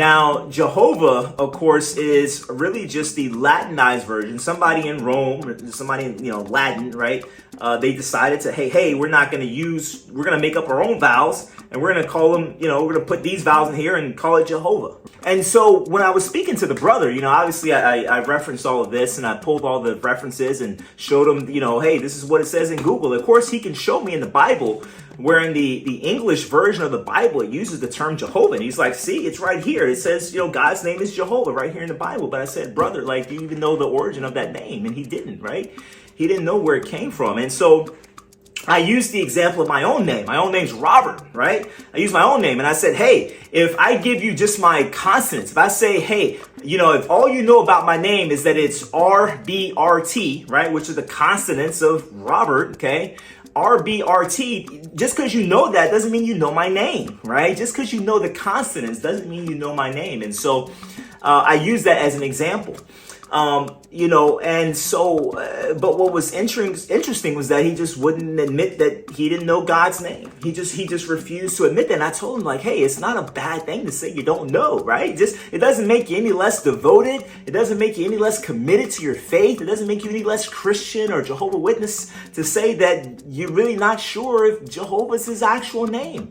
Now, Jehovah, of course, is really just the Latinized version. Somebody in Rome, somebody in, Latin, right? They decided to, hey, we're going to make up our own vowels, and we're going to call them, we're going to put these vowels in here and call it Jehovah. And so when I was speaking to the brother, obviously I referenced all of this and I pulled all the references and showed him, hey, this is what it says in Google. Of course, he can show me in the Bible where in the English version of the Bible, it uses the term Jehovah. And he's like, see, it's right here. It says, God's name is Jehovah right here in the Bible. But I said, brother, do you even know the origin of that name? And he didn't, right? He didn't know where it came from. And so I used the example of my own name. My own name's Robert, right? I used my own name and I said, hey, if I give you just my consonants, if I say, hey, if all you know about my name is that it's RBRT, right? Which are the consonants of Robert, okay? RBRT, just because you know that doesn't mean you know my name, right? Just because you know the consonants doesn't mean you know my name. And so I use that as an example. And so, but what was interesting was that he just wouldn't admit that he didn't know God's name. He just refused to admit that. And I told him hey, it's not a bad thing to say you don't know, right? It doesn't make you any less devoted. It doesn't make you any less committed to your faith. It doesn't make you any less Christian or Jehovah's Witness to say that you're really not sure if Jehovah's his actual name.